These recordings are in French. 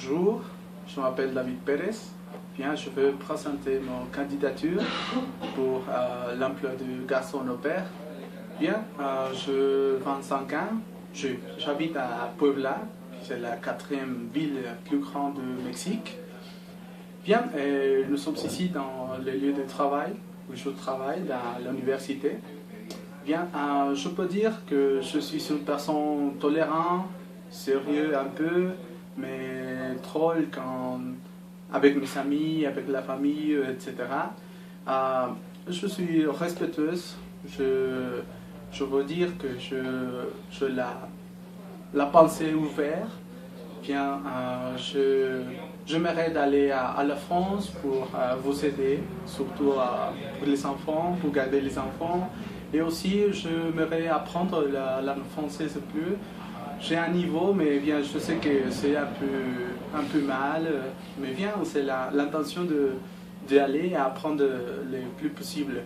Bonjour, je m'appelle David Pérez. Bien, je veux présenter mon candidature pour l'emploi de garçon au pair. Bien, j'ai 25 ans, j'habite à Puebla, c'est la 4e ville plus grande du Mexique. Bien, nous sommes ici dans le lieu de travail où je travaille, dans l'université. Bien, je peux dire que je suis une personne tolérante, sérieux un peu, mais drôle avec mes amis, avec la famille, etc. Je suis respectueuse. Je veux dire que je la pensée ouverte. Bien, j'aimerais d'aller à la France pour vous aider, surtout pour les enfants, pour garder les enfants. Et aussi, j'aimerais apprendre la langue française plus. J'ai un niveau, mais bien, je sais que c'est un peu mal. Mais bien, c'est l'intention d'aller et apprendre le plus possible.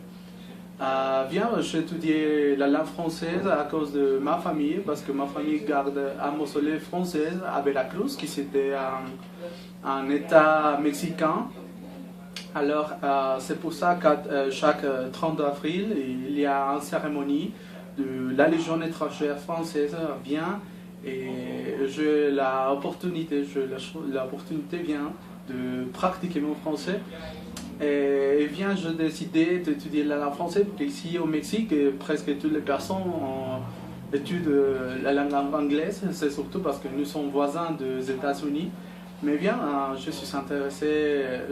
Bien, j'ai étudié la langue française à cause de ma famille, parce que ma famille garde un mausolée français à Veracruz, qui c'était un État mexicain. Alors, c'est pour ça que chaque 30 avril, il y a une cérémonie de la Légion étrangère française vient et j'ai l'opportunité vient de pratiquer mon français. Et bien, j'ai décidé d'étudier la langue française, parce qu'ici au Mexique, presque toutes les personnes étudient la langue anglaise, c'est surtout parce que nous sommes voisins des États-Unis. Mais bien,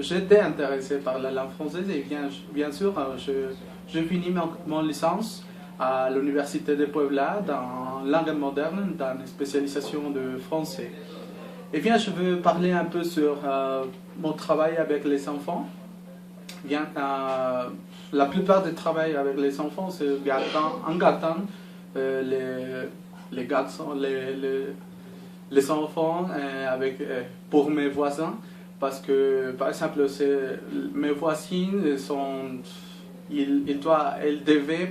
j'étais intéressé par la langue française et bien sûr, j'ai fini mon licence à l'Université de Puebla dans langue moderne, dans une spécialisation de français. Et bien, je veux parler un peu sur mon travail avec les enfants. Bien, la plupart du travail avec les enfants, c'est en gardant les garçons, les enfants pour mes voisins, parce que par exemple mes voisines elles devaient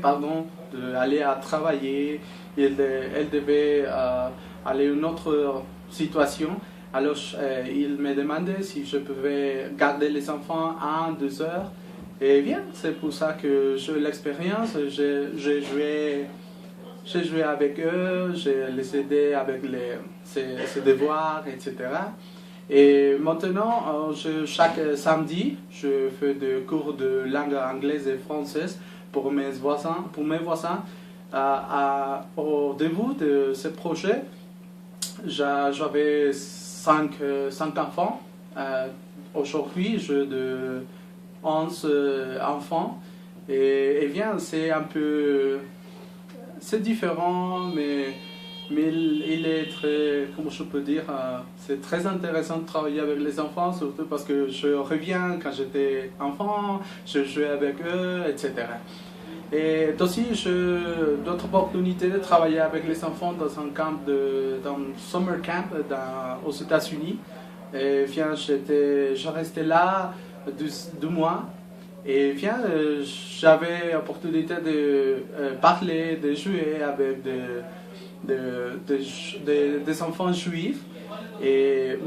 aller à travailler, elles devaient aller à une autre situation. Alors ils me demandaient si je pouvais garder les enfants 1-2 heures. Et bien, c'est pour ça que j'ai l'expérience. J'ai joué avec eux, j'ai les aidé avec ses devoirs, etc. Et maintenant, chaque samedi, je fais des cours de langue anglaise et française pour mes voisins. Au début de ce projet, j'avais 5 enfants. Aujourd'hui, j'ai 11 enfants. Et bien, c'est un peu... C'est différent, mais il est très, comment je peux dire, c'est très intéressant de travailler avec les enfants, surtout parce que je reviens quand j'étais enfant, je jouais avec eux, etc. Et aussi, j'ai d'autres opportunités de travailler avec les enfants dans un camp, dans un summer camp aux États-Unis. Et bien, je restais là 2 mois. Et bien, j'avais l'opportunité de parler, de jouer avec des enfants juifs. Mais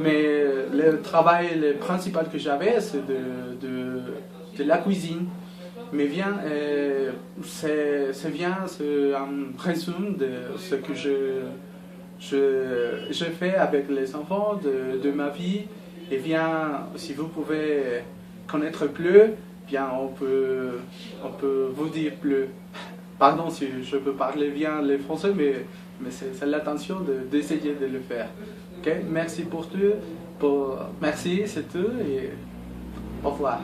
le travail principal que j'avais, c'est de la cuisine. Mais bien, c'est un résumé de ce que je fais avec les enfants de ma vie. Et bien, si vous pouvez connaître plus, bien, on peut vous dire plus. Pardon si je peux parler bien le français, mais c'est l'intention d'essayer de le faire. Ok, merci pour tout. Merci, c'est tout et au revoir.